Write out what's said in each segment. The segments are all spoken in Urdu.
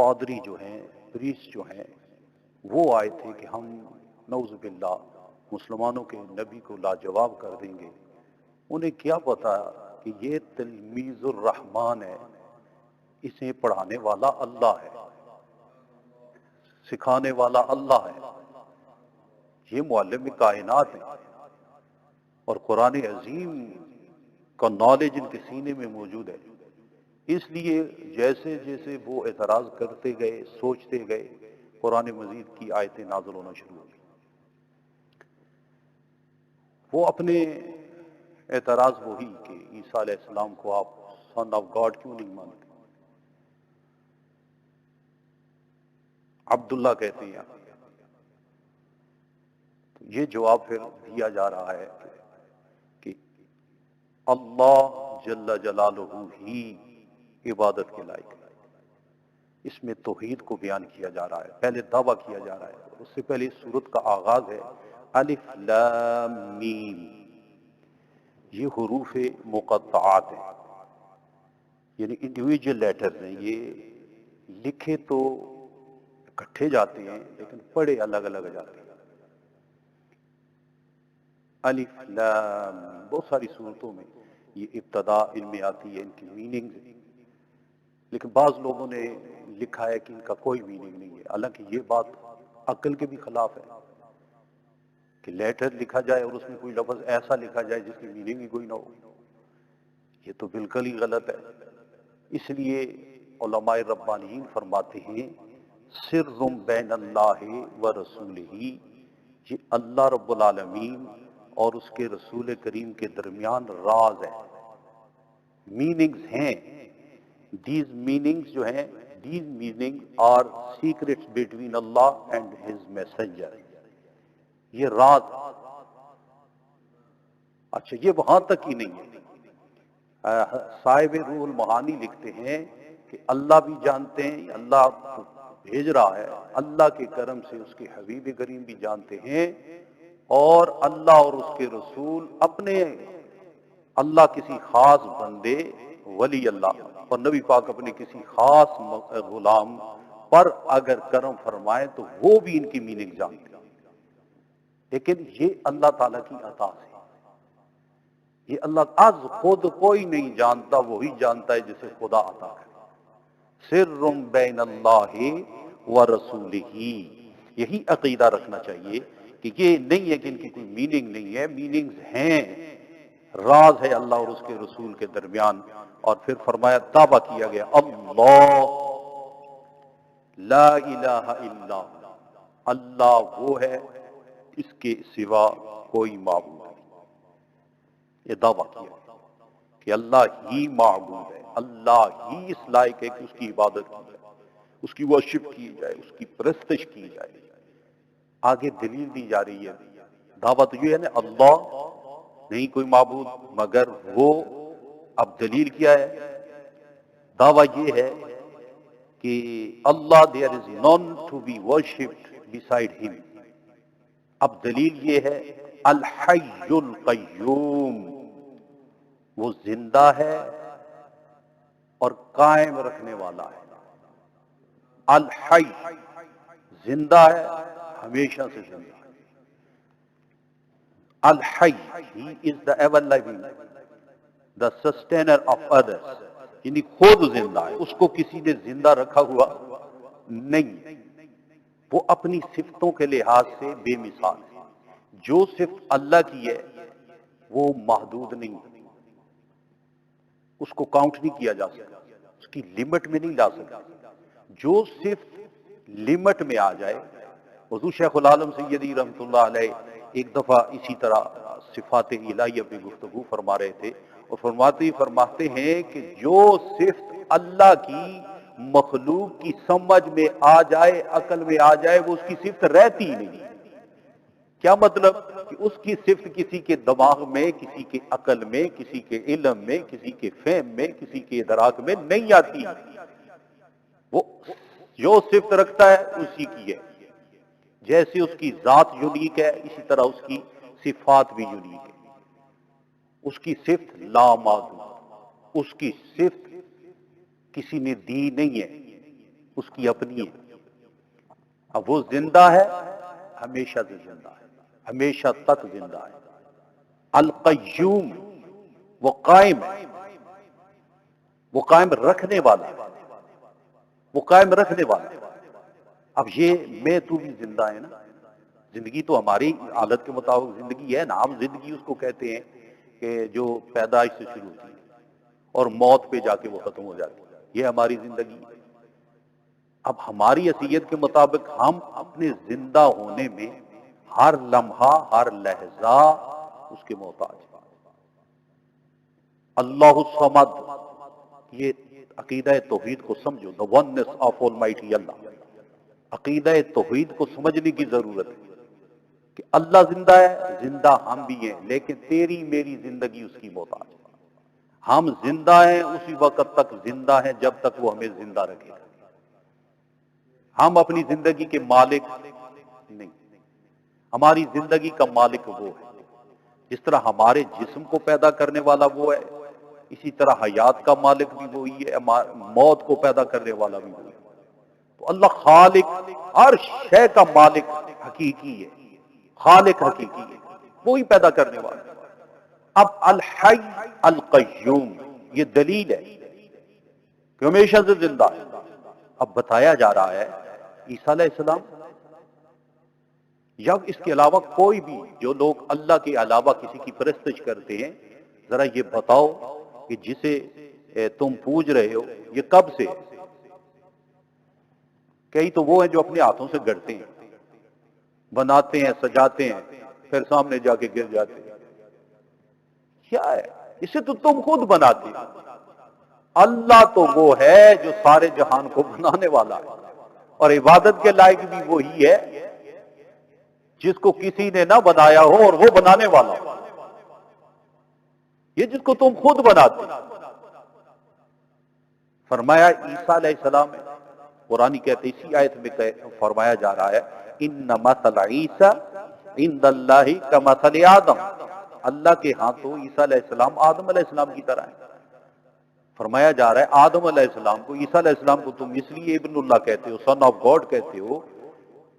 پادری جو ہیں، پریسٹ جو ہیں، وہ آئے تھے کہ ہم نعوذ باللہ مسلمانوں کے نبی کو لاجواب کر دیں گے. انہیں کیا پتا کہ یہ تلمیذ الرحمن ہے، اسے پڑھانے والا اللہ ہے، سکھانے والا اللہ ہے، یہ معلم کائنات ہیں، اور قرآن عظیم کا نالج ان کے سینے میں موجود ہے. اس لیے جیسے جیسے وہ اعتراض کرتے گئے، سوچتے گئے، قرآن مجید کی آیتیں نازل ہونا شروع ہو گئی. وہ اپنے اعتراض وہی کہ عیسیٰ علیہ السلام کو آپ سن آف گاڈ کیوں نہیں مانتے، عبداللہ کہتے ہیں. یہ جواب پھر دیا جا رہا ہے کہ اللہ جل جلالہ ہی عبادت کے لائق ہے. اس میں توحید کو بیان کیا جا رہا ہے، پہلے دعویٰ کیا جا رہا ہے. اس سے پہلے اس سورت کا آغاز ہے الف لام میم. یہ حروف مقطعات ہیں، یعنی انڈیویجول لیٹرز ہیں. یہ لکھے تو اکٹھے جاتے ہیں لیکن پڑھے الگ الگ جاتے ہیں. الف لام، بہت ساری صورتوں میں یہ ابتدا ان میں آتی ہے، ان کی میننگ. لیکن بعض لوگوں نے لکھا ہے کہ ان کا کوئی میننگ نہیں ہے، حالانکہ یہ بات عقل کے بھی خلاف ہے کہ لیٹر لکھا جائے اور اس میں کوئی لفظ ایسا لکھا جائے جس کی میننگ ہی کوئی نہ ہو. یہ تو بالکل ہی غلط ہے. اس لیے علماء ربانیین فرماتے ہیں سر بین اللہ و رسولہ، یہ اللہ رب العالمین اور اس کے رسول کریم کے درمیان راز ہے، میننگز ہیں. دیز میننگز جو ہیں، these meaning are secrets between Allah and his messenger. یہ راز. اچھا یہ وہاں تک ہی نہیں ہے. صاحب روح المعانی لکھتے ہیں کہ اللہ بھی جانتے ہیں، اللہ کو بھیج رہا ہے، اللہ کے کرم سے اس کے حبیب کریم بھی جانتے ہیں، اور اللہ اور اس کے رسول اپنے اللہ کسی خاص بندے ولی اللہ اور نبی پاک اپنے کسی خاص غلام پر اگر کرم فرمائے تو وہ بھی ان کی میننگ جانتے ہیں. لیکن یہ اللہ تعالیٰ کی عطا سے، یہ اللہ از خود کوئی نہیں جانتا، وہی جانتا ہے جسے خدا عطا کرے. سر بین اللہ و رسولہ، یہی عقیدہ رکھنا چاہیے کہ یہ نہیں ہے کہ ان کی کوئی میننگ نہیں ہے، میننگز ہیں، راز ہے اللہ اور اس کے رسول کے درمیان. اور پھر فرمایا، دعویٰ کیا گیا اللہ لا الہ الا ہو، اللہ وہ ہے، اس کے سوا کوئی معبود نہیں. یہ دعویٰ کیا کہ اللہ ہی معبود ہے، اللہ ہی اس لائق ہے کہ اس کی عبادت کی جائے، اس کی ورشپ کی جائے، اس کی پرستش کی جائے. آگے دلیل دی جا رہی ہے. دعویٰ تو یہ ہے نا اللہ نہیں کوئی معبود مگر وہ. اب دلیل کیا ہے؟ دعویٰ یہ ہے کہ اللہ there is none to be worshipped beside him. اب دلیل یہ ہے الحی القیوم، وہ زندہ ہے اور قائم رکھنے والا ہے. الحی زندہ ہے، ہمیشہ سے زندہ ہے. الحی he is the ever living, the sustainer of others، یعنی خود زندہ ہے، اس کو کسی نے زندہ رکھا ہوا نہیں. وہ اپنی صفتوں کے لحاظ سے بے مثال ہے. جو صفت اللہ کی ہے وہ محدود نہیں، اس کو کاؤنٹ نہیں کیا جا سکتا، اس کی لمٹ میں نہیں لا سکتا. جو صفت لمٹ میں آ جائے، حضور شیخ العالم سیدی رحمۃ اللہ علیہ ایک دفعہ اسی طرح صفات الہیہ پہ گفتگو فرما رہے تھے، اور فرماتے ہیں کہ جو صفت اللہ کی مخلوق کی سمجھ میں آ جائے، عقل میں آ جائے، وہ اس کی صفت رہتی ہی نہیں. کیا مطلب؟ کہ اس کی صفت کسی کے دماغ میں، کسی کے عقل میں، کسی کے علم میں، کسی کے فہم میں، کسی کے ادراک میں نہیں آتی. وہ جو صفت رکھتا ہے اسی کی ہے. جیسے اس کی ذات یونیک ہے، اسی طرح اس کی صفات بھی یونیک ہے. اس کی صفت لامحدود، اس کی صفت کسی نے دی نہیں ہے. اس کی اپنی ہے. اب وہ زندہ ہے، ہمیشہ سے زندہ ہے، ہمیشہ تک زندہ ہے. القیوم، وہ قائم ہے، وہ قائم رکھنے والا ہے، وہ قائم رکھنے والا ہے. اب یہ میں تو بھی زندہ ہے نا. زندگی تو ہماری حالت کے مطابق زندگی ہے نا. ہم زندگی اس کو کہتے ہیں کہ جو پیدائش سے شروع ہوتی ہے اور موت پہ جا کے وہ ختم ہو جاتی ہے. یہ ہماری زندگی ہے. اب ہماری حیثیت کے مطابق ہم اپنے زندہ ہونے میں ہر لمحہ ہر لحظہ اس کے محتاج ہیں. اللہ الصمد، یہ عقیدہ توحید کو سمجھو. the oneness of Almighty اللہ. عقیدہ توحید کو سمجھنے کی ضرورت ہے کہ اللہ زندہ ہے، زندہ ہم بھی ہیں، لیکن تیری میری زندگی اس کی محتاج ہے. ہم زندہ ہیں اسی وقت تک زندہ ہیں جب تک وہ ہمیں زندہ رکھے گا. ہم اپنی زندگی کے مالک نہیں. ہماری زندگی کا مالک وہ ہے. جس طرح ہمارے جسم کو پیدا کرنے والا وہ ہے، اسی طرح حیات کا مالک بھی وہی ہے، موت کو پیدا کرنے والا بھی وہی ہے. تو اللہ خالق، ہر شے کا مالک حقیقی ہے، خالق حقیقی ہے، وہی پیدا کرنے والا ہے. اب الحی القیوم، یہ دلیل ہے کہ ہمیشہ سے زندہ ہے. اب بتایا جا رہا ہے عیسیٰ علیہ السلام یا اس کے علاوہ کوئی بھی جو لوگ اللہ کے علاوہ کسی کی پرستش کرتے ہیں، ذرا یہ بتاؤ کہ جسے تم پوج رہے ہو یہ کب سے؟ کئی تو وہ ہیں جو اپنے ہاتھوں سے گڑتے ہیں، بناتے ہیں، سجاتے ہیں، پھر سامنے جا کے گر جاتے ہیں. کیا ہے؟ اسے تو تم خود بناتے ہیں. اللہ تو وہ ہے جو سارے جہان کو بنانے والا ہے، اور عبادت کے لائق بھی وہی ہے جس کو کسی نے نہ بنایا ہو اور وہ بنانے والا ہو. یہ جس کو تم خود بناتے. فرمایا عیسیٰ علیہ السلام ہے. قرآن کہتے اسی آیت میں فرمایا جا رہا ہے ان مثل عیسیٰ عند اللہ کمثل آدم. اللہ کے ہاں تو عیسیٰ علیہ السلام آدم علیہ السلام کی طرح ہے. فرمایا جا رہا ہے آدم علیہ السلام کو، عیسیٰ علیہ السلام کو تم اس لیے ابن اللہ کہتے ہو، سن آف گاڈ کہتے ہو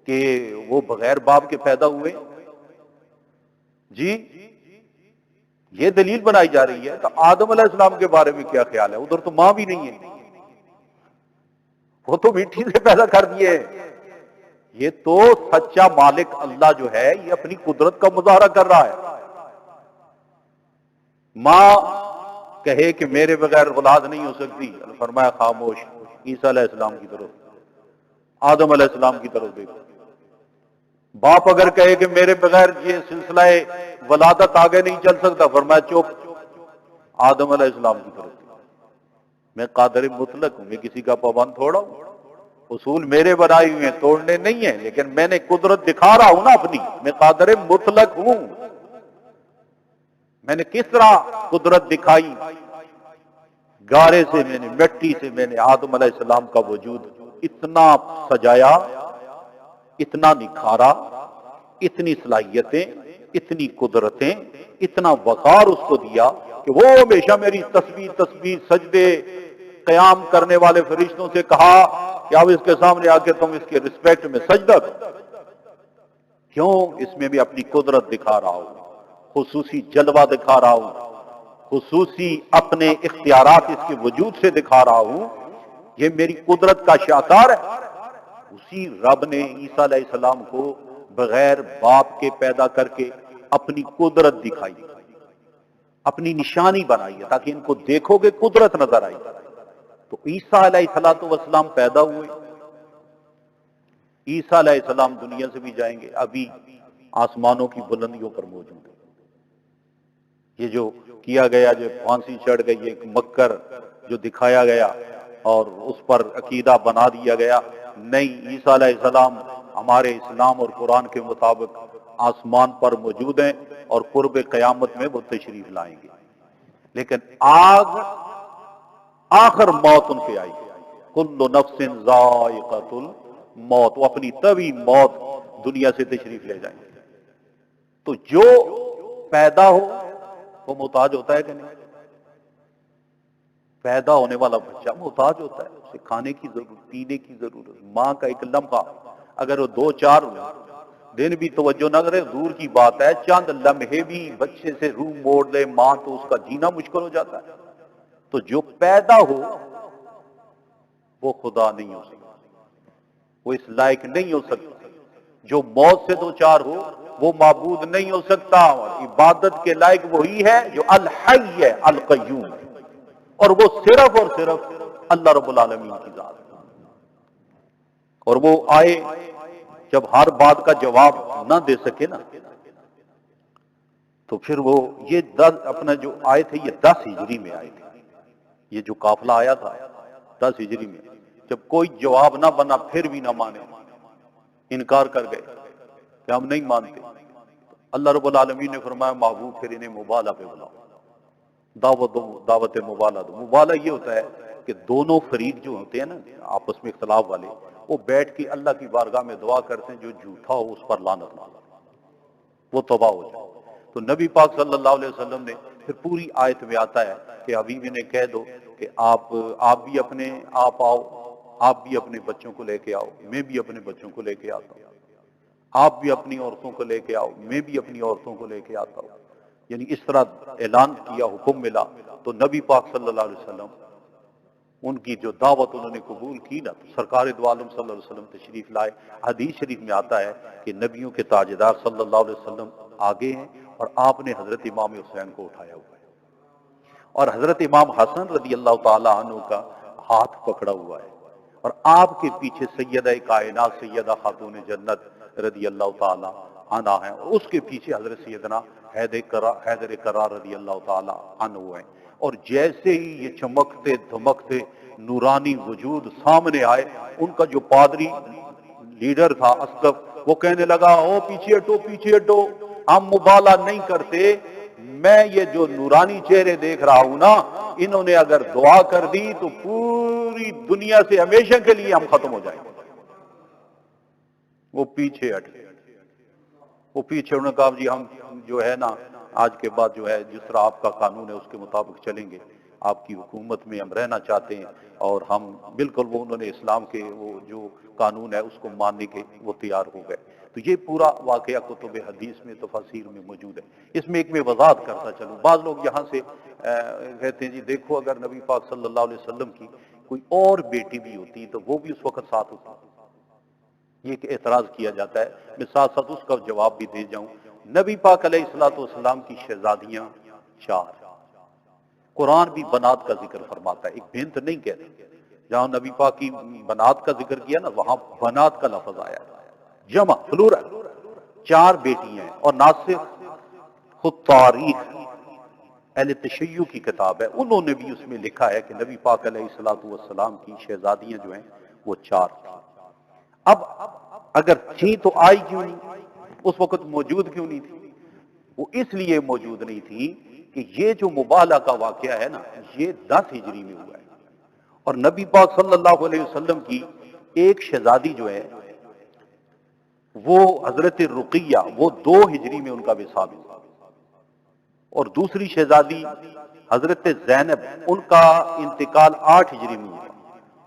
کہ وہ بغیر باپ کے پیدا ہوئے. جی یہ دلیل بنائی جا رہی ہے. تو آدم علیہ السلام کے بارے میں کیا خیال ہے؟ ادھر تو ماں بھی نہیں ہے، وہ تو مٹی سے پیدا کر دیے. یہ تو سچا مالک اللہ جو ہے یہ اپنی قدرت کا مظاہرہ کر رہا ہے. ماں کہے کہ میرے بغیر اولاد نہیں ہو سکتی، فرمایا خاموش. عیسیٰ علیہ السلام کی طرف، آدم علیہ السلام کی طرف دیکھو. باپ اگر کہے کہ میرے بغیر یہ سلسلہ ولادت آگے نہیں چل سکتا، فرمایا چپ. آدم علیہ السلام کی طرف دیکھو. میں قادر مطلق ہوں، میں کسی کا پابند تھوڑا ہوں. اصول میرے بنائے ہوئے ہیں، توڑنے نہیں ہیں، لیکن میں نے قدرت دکھا رہا ہوں نا اپنی. میں قادر مطلق ہوں. میں نے کس طرح قدرت دکھائی؟ گارے سے میں نے، مٹی سے میں نے آدم علیہ السلام کا وجود اتنا سجایا، اتنا نکھارا، اتنی صلاحیتیں، اتنی قدرتیں، اتنا وقار اس کو دیا کہ وہ ہمیشہ میری تسبیح سجدے قیام کرنے والے فرشتوں سے کہا کہ اب اس کے سامنے آ کے تم اس کے رسپیکٹ میں سجدہ کرو. کیوں؟ اس میں بھی اپنی قدرت دکھا رہا ہوں، خصوصی جلوہ دکھا رہا ہوں، خصوصی اپنے اختیارات اس کے وجود سے دکھا رہا ہوں. یہ میری قدرت کا شاہکار ہے. اسی رب نے عیسیٰ علیہ السلام کو بغیر باپ کے پیدا کر کے اپنی قدرت دکھائی، اپنی نشانی بنائی ہے تاکہ ان کو دیکھو گے قدرت نظر آئی. تو عیسیٰ علیہ السلام پیدا ہوئے. عیسیٰ علیہ السلام دنیا سے بھی جائیں گے، ابھی آسمانوں کی بلندیوں پر موجود ہیں. یہ جو کیا گیا، جو پھانسی چڑھ گئی، ایک مکر جو دکھایا گیا اور اس پر عقیدہ بنا دیا گیا، نہیں، عیسیٰ علیہ السلام ہمارے اسلام اور قرآن کے مطابق آسمان پر موجود ہیں اور قرب قیامت میں وہ تشریف لائیں گے. لیکن آخر موت ان کے آئی. کل نفس ذائقۃ الموت، وہ اپنی طبی موت دنیا سے تشریف لے جائیں گے. تو جو پیدا ہو وہ محتاج ہوتا ہے کہ نہیں؟ پیدا ہونے والا بچہ محتاج ہوتا ہے، اسے کھانے کی ضرورت، پینے کی ضرورت، ماں کا ایک لمحہ اگر وہ 2-4 دن بھی توجہ نہ کرے، دور کی بات ہے چند لمحے بھی بچے سے روح موڑ لے ماں تو اس کا جینا مشکل ہو جاتا ہے۔ تو جو پیدا ہو وہ خدا نہیں ہو سکتا، وہ اس لائق نہیں ہو سکتا۔ جو موت سے 2-4 ہو وہ معبود نہیں ہو سکتا، اور عبادت کے لائق وہی ہے جو الحی ہے القیوم ہے، اور وہ صرف اور صرف اللہ رب العالمین کی ذات ہے۔ اور وہ آئے جب ہر بات کا جواب نہ دے سکے نا، تو پھر وہ یہ 10 اپنا جو آئے تھے، یہ 10 ہجری میں آئے تھے، یہ جو قافلہ آیا تھا 10 ہجری میں، جب کوئی جواب نہ بنا پھر بھی نہ مانے، انکار کر گئے کہ ہم نہیں مانتے۔ اللہ رب العالمین نے فرمایا محبوب پھر انہیں مبالہ پہ بلاؤ، دعوت مبالہ دو۔ مبالہ یہ ہوتا ہے کہ دونوں فریق جو ہوتے ہیں نا آپس میں اختلاف والے، وہ بیٹھ کے اللہ کی بارگاہ میں دعا کرتے ہیں جو جھوٹا ہو اس پر لعنت مانگو، وہ تباہ ہو جائے۔ تو نبی پاک صلی اللہ علیہ وسلم نے پھر پوری آیت میں آتا ہے کہ حبیب نے کہہ دو کہ آپ بھی آؤ، آپ بھی اپنے بچوں کو لے کے آؤ، میں بھی اپنے بچوں کو لے کے آتا ہوں، آپ بھی اپنی عورتوں کو لے کے آؤ، میں بھی اپنی عورتوں کو لے کے آتا ہوں۔ یعنی اس طرح اعلان کیا، حکم ملا، تو نبی پاک صلی اللہ علیہ وسلم ان کی جو دعوت انہوں نے قبول کی نا، تو سرکار دو عالم صلی اللہ علیہ وسلم تشریف لائے۔ حدیث شریف میں آتا ہے کہ نبیوں کے تاجدار صلی اللہ علیہ وسلم آگے ہیں، اور آپ نے حضرت امام حسین کو اٹھایا ہوا ہے، اور حضرت امام حسن رضی اللہ تعالی عنہ کا ہاتھ پکڑا ہوا ہے، اور آپ کے پیچھے سیدہ کائنات سیدہ خاتون جنت رضی اللہ تعالی عنہ ہیں، اور اس کے پیچھے حضرت سیدنا حیدر کرار رضی اللہ تعالی عنہ ہیں۔ اور جیسے ہی یہ چمکتے دھمکتے نورانی وجود سامنے آئے، ان کا جو پادری لیڈر تھا اسقف، وہ کہنے لگا او پیچھے ہٹو پیچھے ہٹو، ہم مبالہ نہیں کرتے، میں یہ جو نورانی چہرے دیکھ رہا ہوں نا، انہوں نے اگر دعا کر دی تو پوری دنیا سے ہمیشہ کے لیے ہم ختم ہو جائیں گے۔ وہ پیچھے ہٹ گئے، وہ پیچھے انہوں نے کہا جی ہم جو ہے نا آج کے بعد جو ہے جس طرح آپ کا قانون ہے اس کے مطابق چلیں گے، آپ کی حکومت میں ہم رہنا چاہتے ہیں، اور ہم بالکل وہ انہوں نے اسلام کے وہ جو قانون ہے اس کو ماننے کے وہ تیار ہو گئے۔ تو یہ پورا واقعہ کتب حدیث میں تفاسیر میں موجود ہے۔ اس میں ایک میں وضاحت کرتا چلوں، بعض لوگ یہاں سے کہتے ہیں جی دیکھو اگر نبی پاک صلی اللہ علیہ وسلم کی کوئی اور بیٹی بھی ہوتی تو وہ بھی اس وقت ساتھ ہوتی، یہ ایک اعتراض کیا جاتا ہے، میں ساتھ ساتھ اس کا جواب بھی دے جاؤں۔ نبی پاک علیہ الصلوۃ والسلام کی شہزادیاں 4، قرآن بھی بنات کا ذکر فرماتا ہے، ایک بنت نہیں کہتا، جہاں نبی پاک کی بنات کا ذکر کیا نا وہاں بنات کا لفظ آیا، جمع پلورل، 4 بیٹیاں ہیں۔ اور ناسخ خود تاریخ اہل تشیع کی کتاب ہے، انہوں نے بھی اس میں لکھا ہے کہ نبی پاک علیہ الصلوۃ والسلام کی شہزادیاں جو ہیں وہ 4 تھیں۔ اب اگر تھی تو آئی کیوں نہیں، اس وقت موجود کیوں نہیں تھی؟ وہ اس لیے موجود نہیں تھی کہ یہ جو مبالہ کا واقعہ ہے نا یہ 10 ہجری میں ہوا ہے، اور نبی پاک صلی اللہ علیہ وسلم کی ایک شہزادی جو ہے وہ حضرت رقیہ، وہ 2 ہجری میں ان کا وصال ہوا، اور دوسری شہزادی حضرت زینب ان کا انتقال 8 ہجری میں ہوا،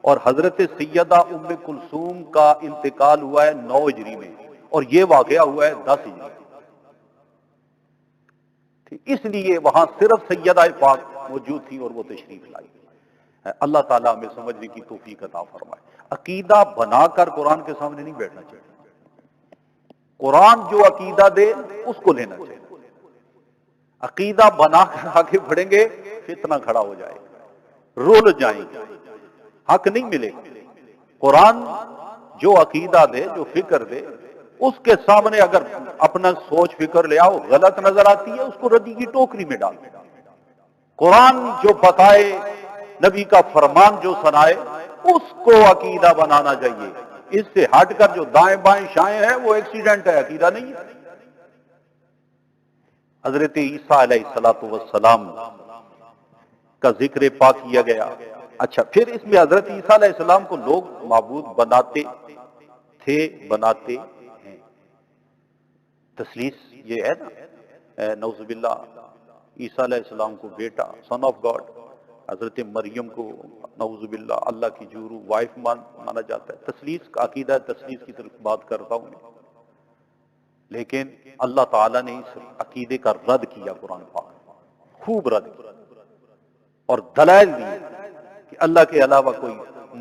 اور حضرت سیدہ ام کلثوم کا انتقال ہوا ہے 9 ہجری میں، اور یہ واقعہ ہوا ہے 10 ہجری۔ اس لیے وہاں صرف سیدہ پاک موجود تھی اور وہ تشریف لائی۔ اللہ تعالیٰ ہمیں سمجھنے کی توفیق عطا فرمائے۔ عقیدہ بنا کر قرآن کے سامنے نہیں بیٹھنا چاہیے، قرآن جو عقیدہ دے اس کو لینا چاہیے۔ عقیدہ بنا کر آگے بڑھیں گے فتنہ کھڑا ہو جائے گا، رول جائیں گے، حق نہیں ملے گا۔ قرآن جو عقیدہ دے، جو فکر دے، اس کے سامنے اگر اپنا سوچ فکر لے آؤ غلط نظر آتی ہے اس کو ردی کی ٹوکری میں ڈال دیں۔ قرآن جو بتائے، نبی کا فرمان جو سنائے اس کو عقیدہ بنانا چاہیے، اس سے ہٹ کر جو دائیں بائیں شائیں ہیں وہ ایکسیڈنٹ ہے، عقیدہ نہیں ہے۔ حضرت عیسیٰ علیہ السلام کا ذکر پاک کیا گیا۔ اچھا پھر اس میں حضرت عیسیٰ علیہ السلام کو لوگ معبود بناتے تھے، بناتے ہیں، تثلیث یہ ہے نا، نعوذ باللہ، عیسیٰ علیہ السلام کو بیٹا، سن آف گاڈ، حضرت مریم کو نعوذ باللہ اللہ کی جورو وائف مانا جاتا ہے. تثلیث کا عقیدہ، تثلیث کی طرف بات کرتا ہوں میں، لیکن اللہ تعالیٰ نے اس عقیدے کا رد کیا قرآن پاک میں، خوب رد کیا اور دلائل دیے کہ اللہ کے علاوہ کوئی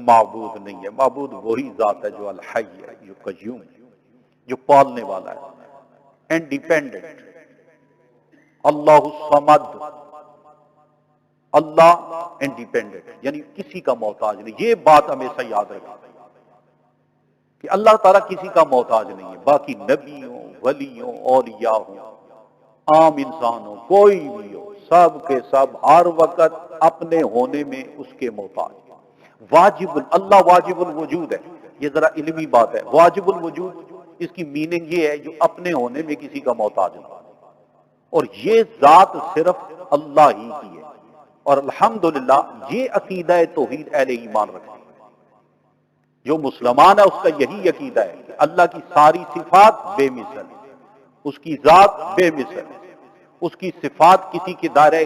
معبود نہیں ہے. معبود وہی ذات ہے جو الحی ہے، جو قیوم ہے، جو پالنے والا ہے، انڈیپینڈنٹ. اللہ الصمد، اللہ انڈیپینڈنٹ یعنی کسی کا محتاج نہیں. یہ بات ہمیشہ یاد رکھیں کہ اللہ تعالیٰ کسی کا محتاج نہیں ہے. باقی نبیوں، ولیوں، اولیاء ہوں، عام انسان ہو، کوئی بھی ہو، سب کے سب ہر وقت اپنے ہونے میں اس کے محتاج. واجب اللہ واجب الوجود ہے. یہ ذرا علمی بات ہے. واجب الوجود اس کی میننگ یہ ہے جو اپنے ہونے میں کسی کا محتاج ہو، اور یہ ذات صرف اللہ ہی کی ہے. اور الحمدللہ یہ عقیدہ توحید اہل ایمان رکھتے ہیں. جو مسلمان ہے اس کا یہی عقیدہ ہے کہ اللہ کی ساری صفات بے مثل، اس کی ذات بے مثل، اس کی صفات کسی کے دائرہ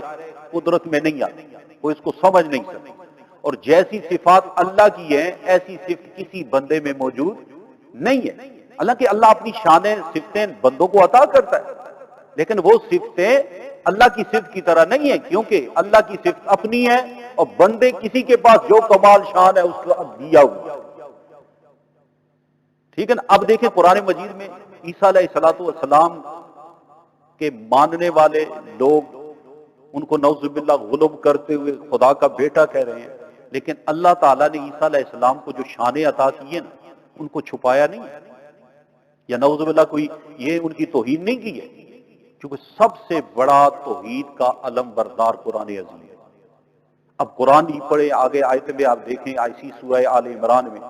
قدرت میں نہیں آتی، وہ اس کو سمجھ نہیں سکتے. اور جیسی صفات اللہ کی ہیں ایسی صفت کسی بندے میں موجود نہیں ہے. حالانکہ اللہ اپنی شانیں صفتیں بندوں کو عطا کرتا ہے، لیکن وہ صفتیں اللہ کی صفت کی طرح نہیں ہے، کیونکہ اللہ کی صفت اپنی ہے اور بندے کسی کے پاس جو کمال شان ہے اس کو دیا ہوا. ٹھیک ہے نا. اب دیکھیں قرآن مجید میں عیسیٰ علیہ السلام کے ماننے والے لوگ ان کو نعوذ باللہ غلب کرتے ہوئے خدا کا بیٹا کہہ رہے ہیں، لیکن اللہ تعالیٰ نے عیسیٰ علیہ السلام کو جو شانیں عطا کی ہیں نا ان کو چھپایا نہیں ہے، یا نعوذ باللہ کوئی یہ ان کی توہین نہیں کی ہے. کیونکہ سب سے بڑا توحید کا علم بردار قرآن عظیم ہے. اب قرآن ہی پڑھے آگے آیت میں آپ دیکھیں اسی سورہ آل عمران میں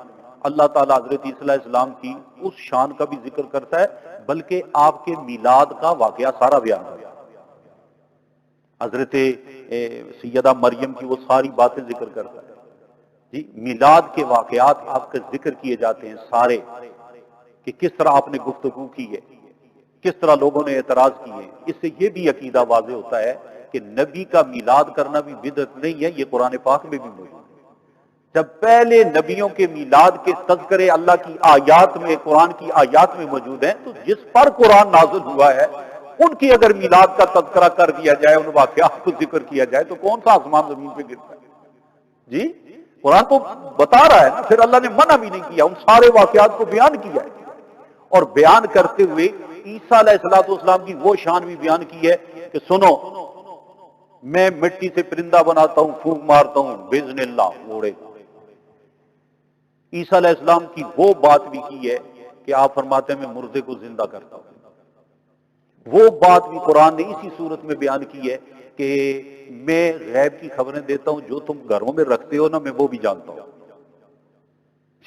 اللہ تعالیٰ حضرت عیسیٰ علیہ السلام کی اس شان کا بھی ذکر کرتا ہے، بلکہ آپ کے میلاد کا واقعہ سارا بیان کرتا ہے. حضرت سیدہ مریم کی وہ ساری باتیں ذکر کرتا ہے. جی میلاد کے واقعات آپ کے ذکر کیے جاتے ہیں سارے، کہ کس طرح آپ نے گفتگو کی ہے، کس طرح لوگوں نے اعتراض کیے. اس سے یہ بھی عقیدہ واضح ہوتا ہے کہ نبی کا میلاد کرنا بھی بدعت نہیں ہے، یہ قرآن پاک میں بھی موجود ہے. جب پہلے نبیوں کے میلاد کے تذکرے اللہ کی آیات میں، قرآن کی آیات میں موجود ہیں، تو جس پر قرآن نازل ہوا ہے ان کی اگر میلاد کا تذکرہ کر دیا جائے، ان واقعات کو ذکر کیا جائے، تو کون سا آسمان زمین پہ گرتا ہے؟ جی قرآن تو بتا رہا ہے نا، پھر اللہ نے منع بھی نہیں کیا، ان سارے واقعات کو بیان کیا ہے. اور بیان کرتے ہوئے عیسیٰ علیہ السلام کی وہ شان بھی بیان کی ہے کہ سنو میں مٹی سے پرندہ بناتا ہوں، پھونک مارتا ہوں، باذن اللہ اڑے. عیسیٰ علیہ السلام کی وہ بات بھی کی ہے کہ آپ فرماتے ہیں میں مردے کو زندہ کرتا ہوں. وہ بات بھی قرآن نے اسی صورت میں بیان کی ہے کہ میں غیب کی خبریں دیتا ہوں، جو تم گھروں میں رکھتے ہو نا میں وہ بھی جانتا ہوں.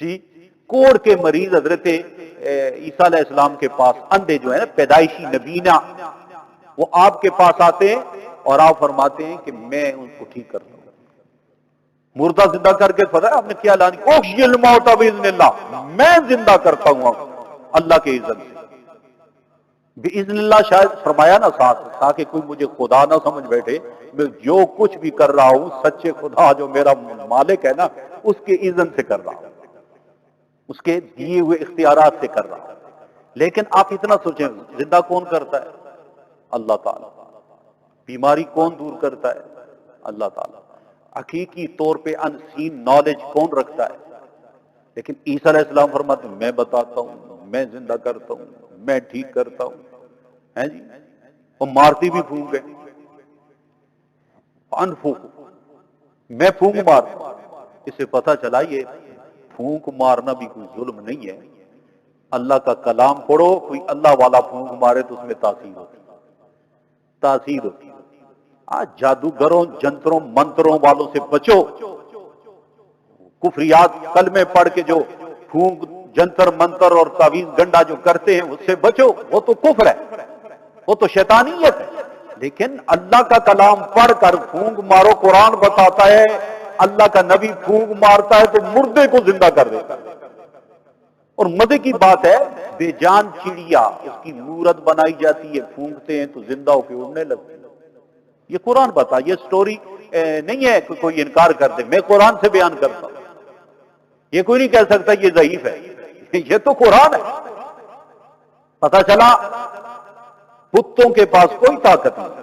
جی کوڑ کے مریض حضرت عیسیٰ علیہ السلام کے پاس، اندھے جو ہے نا پیدائشی نبینا، وہ آپ کے پاس آتے ہیں اور آپ فرماتے ہیں کہ میں ان کو ٹھیک کرتا ہوں. مردہ زندہ کر کے فرمایا آپ نے کیا اعلان کیا؟ احیی الموت باذن اللہ، میں زندہ کرتا ہوں اللہ کے اذن سے. باذن اللہ شاید فرمایا نا ساتھ، تاکہ کوئی مجھے خدا نہ سمجھ بیٹھے، میں جو کچھ بھی کر رہا ہوں سچے خدا جو میرا مالک ہے نا اس کے اذن سے کر رہا ہوں، اس کے دیے ہوئے اختیارات سے کر رہا ہوں. لیکن آپ اتنا سوچیں زندہ کون کرتا ہے؟ اللہ تعالیٰ. بیماری کون دور کرتا ہے؟ اللہ تعالیٰ. حقیقی طور پہ انسین نالج کون رکھتا ہے؟ لیکن عیسیٰ علیہ السلام فرماتے ہیں میں بتاتا ہوں، میں زندہ کرتا ہوں، میں ٹھیک کرتا ہوں. ہیں جی وہ مارتی بھی پھونک گئے، انفوک میں پھونک مارتا ہوں. اس سے پتہ چلا یہ پھونک مارنا بھی کوئی ظلم نہیں ہے. اللہ کا کلام پڑھو، کوئی اللہ والا پھونک مارے تو اس میں تاثیر ہوتی ہے، تاثیر ہوتی ہے. آج جادوگروں جنتروں منتروں والوں سے بچو. کفریات کلمے پڑھ کے جو پھونک جنتر منتر اور تعویذ گنڈا جو کرتے ہیں اس سے بچو، وہ تو کفر ہے، وہ تو شیطانیت ہے. لیکن اللہ کا کلام پڑھ کر پھونک مارو. قرآن بتاتا ہے اللہ کا نبی پھونک مارتا ہے تو مردے کو زندہ کر دیتا ہے. اور مزے کی بات ہے بے جان چڑیا اس کی مورت بنائی جاتی ہے، پھونکتے ہیں تو زندہ ہو کے اڑنے لگتی ہے. یہ قرآن بتا، یہ سٹوری نہیں ہے کہ کوئی انکار کر دے، میں قرآن سے بیان کرتا ہوں، یہ کوئی نہیں کہہ سکتا یہ ضعیف ہے، یہ تو قرآن ہے۔ پتہ چلا بتوں کے پاس کوئی طاقت نہیں،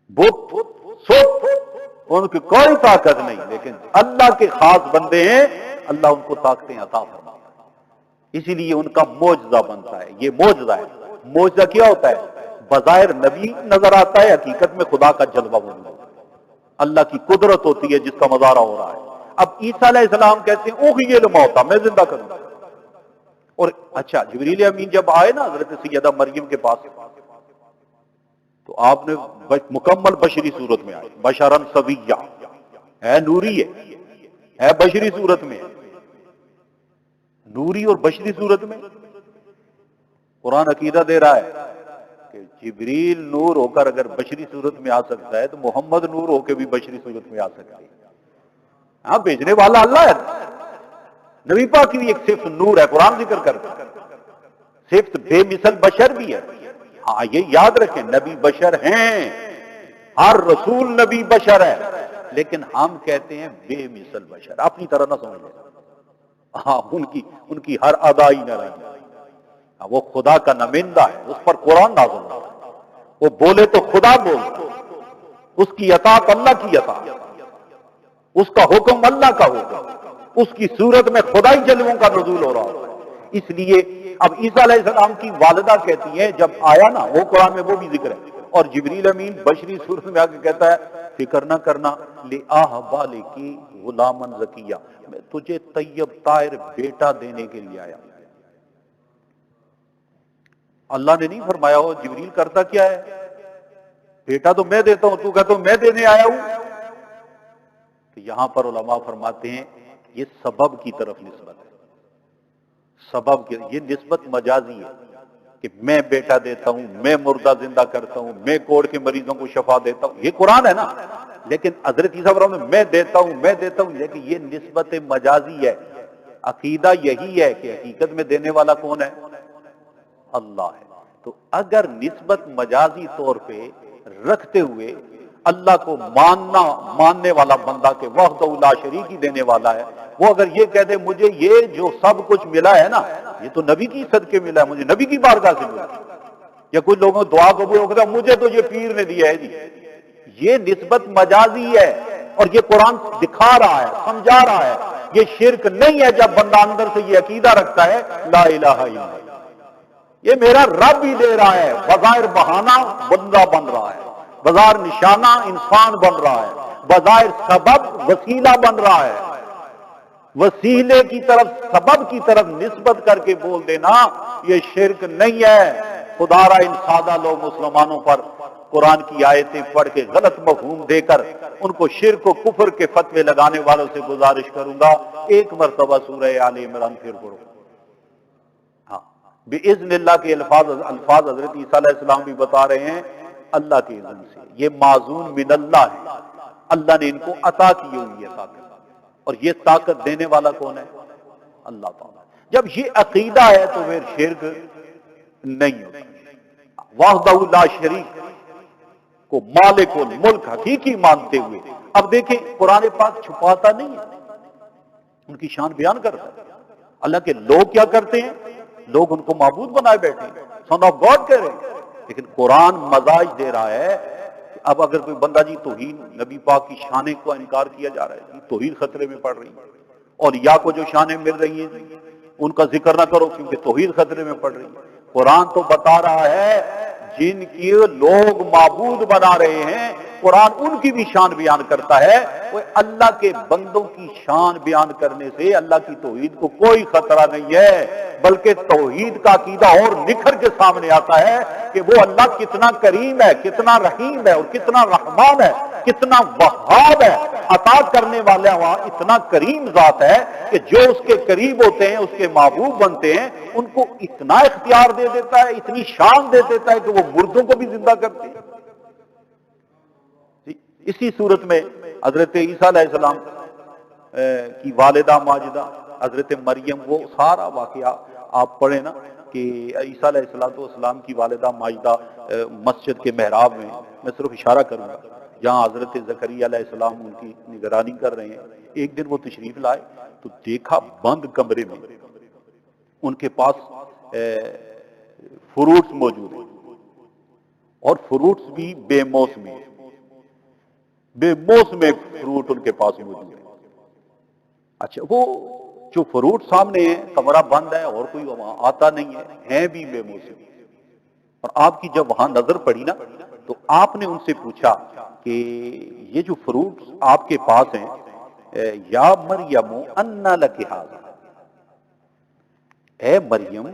بت سوت ان کی کوئی طاقت نہیں، لیکن اللہ کے خاص بندے ہیں، اللہ ان کو طاقتیں عطا فرماتا ہے، اسی لیے ان کا معجزہ بنتا ہے۔ یہ معجزہ ہے۔ معجزہ کیا ہوتا ہے؟ بظاہر نبی نظر آتا ہے، حقیقت میں خدا کا جلوہ موجود ہے، اللہ کی قدرت ہوتی ہے جس کا مظاہرہ ہو رہا ہے۔ اب عیسیٰ علیہ السلام کہتے ہیں اوحی الموتیٰ، میں زندہ کروں گا۔ اور اچھا جبریل امین جب آئے نا حضرت سیدہ مریم کے پاس، تو آپ نے مکمل بشری صورت میں آئے، بشرن سویہ، ہے نوری ہے بشری صورت میں، نوری اور بشری صورت میں۔ قرآن عقیدہ دے رہا ہے کہ جبریل نور ہو کر اگر بشری صورت میں آ سکتا ہے تو محمد نور ہو کے بھی بشری صورت میں آ سکتا ہے۔ ہاں بھیجنے والا اللہ ہے، نبی پاک کی بھی ایک صفت نور ہے، قرآن ذکر کرتا ہے، صفت بے مثل بشر بھی ہے۔ ہاں یہ یاد رکھیں، نبی بشر ہیں، ہر رسول نبی بشر ہے، لیکن ہم کہتے ہیں بے مثل بشر، اپنی طرح نہ سمجھ لیں۔ ہاں ان کی ہر ادا ہی نہ رہی، وہ خدا کا نمائندہ ہے، اس پر قرآن نازل ہوتا ہے، وہ بولے تو خدا بولتا، اس کی اطاعت اللہ کی اطاعت، اس کا حکم اللہ کا حکم، اس کی صورت میں خدائی جلووں کا نزول ہو رہا ہے۔ اس لیے اب عیسیٰ علیہ السلام کی والدہ کہتی ہیں جب آیا نا، وہ قرآن میں وہ بھی ذکر ہے، اور جبریل امین بشری صورت میں آ کے کہتا ہے فکر نہ کرنا لِأَهْبَلِكِ غُلَامًا زَكِيًّا، میں تجھے طیب طاہر بیٹا دینے کے لیے آیا۔ اللہ نے نہیں فرمایا ہو جبریل کرتا کیا ہے، بیٹا تو میں دیتا ہوں، تو کہتا ہوں میں دینے آیا ہوں۔ تو یہاں پر علماء فرماتے ہیں یہ سبب کی طرف نسبت ہے، سبب کی، یہ نسبت مجازی ہے کہ میں بیٹا دیتا ہوں، میں مردہ زندہ کرتا ہوں، میں کوڑ کے مریضوں کو شفا دیتا ہوں، یہ قرآن ہے نا۔ لیکن حضرت عیسیٰ فرماتے ہیں میں دیتا ہوں، لیکن یہ نسبت مجازی ہے۔ عقیدہ یہی ہے کہ حقیقت میں دینے والا کون ہے؟ اللہ ہے۔ تو اگر نسبت مجازی طور پہ رکھتے ہوئے اللہ کو ماننے والا بندہ کہ وحدہ لا شریک ہی دینے والا ہے، وہ اگر یہ کہہ دے مجھے یہ جو سب کچھ ملا ہے نا یہ تو نبی کی صدقے ملا ہے، مجھے نبی کی بارگاہ سے ملا، یا کوئی لوگوں دعا قبول ہو گیا مجھے تو یہ پیر نے دیا ہے جی، یہ نسبت مجازی ہے، اور یہ قرآن دکھا رہا ہے، سمجھا رہا ہے یہ شرک نہیں ہے جب بندہ اندر سے یہ عقیدہ رکھتا ہے لا الہ الا اللہ، یہ میرا رب ہی دے رہا ہے، بظاہر بہانہ بندہ بن رہا ہے، بظاہر نشانہ انسان بن رہا ہے، بظاہر سبب وسیلہ بن رہا ہے۔ وسیلے کی طرف سبب کی طرف نسبت کر کے بول دینا یہ شرک نہیں ہے۔ خدا را ان سادہ لوگ مسلمانوں پر قرآن کی آیتیں پڑھ کے غلط مفہوم دے کر ان کو شرک و کفر کے فتوے لگانے والوں سے گزارش کروں گا ایک مرتبہ سورہ آل عمران پھر پڑھو۔ ہاں بِإِذْنِ اللہ کے الفاظ حضرت عیسیٰ علیہ السلام بھی بتا رہے ہیں اللہ کے اذن سے، یہ معزون من اللہ ہے، اللہ نے ان کو عطا کی ہوئی ہے طاقت، اور یہ طاقت دینے والا کون ہے؟ اللہ تعالیٰ۔ جب یہ عقیدہ ہے تو پھر شرک نہیں ہوتا۔ وحدہ لا شریک کو مالک الملک حقیقی مانتے ہوئے، اب دیکھیں قرآن پاک چھپاتا نہیں ہے، ان کی شان بیان کرتا ہے۔ اللہ کے لوگ کیا کرتے ہیں؟ لوگ ان کو معبود بنائے بیٹھے ہیں، سن آف گاڈ کہہ رہے ہیں، لیکن قرآن مزاج دے رہا ہے کہ اب اگر کوئی بندہ جی توہین نبی پاک کی شانیں کو انکار کیا جا رہا ہے، جی توہین خطرے میں پڑ رہی ہے، اور یا کو جو شانیں مل رہی ہیں جی ان کا ذکر نہ کرو کیونکہ توحید خطرے میں پڑ رہی ہے۔ قرآن تو بتا رہا ہے جن کی لوگ معبود بنا رہے ہیں، قرآن ان کی بھی شان بیان کرتا ہے، وہ اللہ کے بندوں کی شان بیان کرنے سے اللہ کی توحید کو کوئی خطرہ نہیں ہے، بلکہ توحید کا عقیدہ اور نکھر کے سامنے آتا ہے کہ وہ اللہ کتنا کریم ہے، کتنا رحیم ہے، اور کتنا رحمان ہے، کتنا وہاب ہے، عطا کرنے والا وہاں اتنا کریم ذات ہے کہ جو اس کے قریب ہوتے ہیں، اس کے محبوب بنتے ہیں، ان کو اتنا اختیار دے دیتا ہے، اتنی شان دے دیتا ہے کہ وہ مردوں کو بھی زندہ کرتے ہیں۔ اسی صورت میں حضرت عیسیٰ علیہ السلام کی والدہ ماجدہ حضرت مریم، وہ سارا واقعہ آپ پڑھیں نا کہ عیسیٰ علیہ السلام کی والدہ ماجدہ مسجد کے محراب میں صرف اشارہ کروں گا، جہاں حضرت زکریا علیہ السلام ان کی نگرانی کر رہے ہیں، ایک دن وہ تشریف لائے تو دیکھا بند کمرے میں ان کے پاس فروٹس موجود ہیں، اور فروٹس بھی بے موسمی، بے موسم فروٹ ان کے پاس موجود ہے۔ اچھا، وہ جو فروٹ سامنے ہے، کمرہ بند ہے اور کوئی وہاں آتا نہیں ہے، ہیں بھی بے موسم، اور آپ کی جب وہاں نظر پڑی نا تو آپ نے ان سے پوچھا کہ یہ جو فروٹس آپ کے پاس ہیں، یا مریم انا لک ھذا، اے Maryam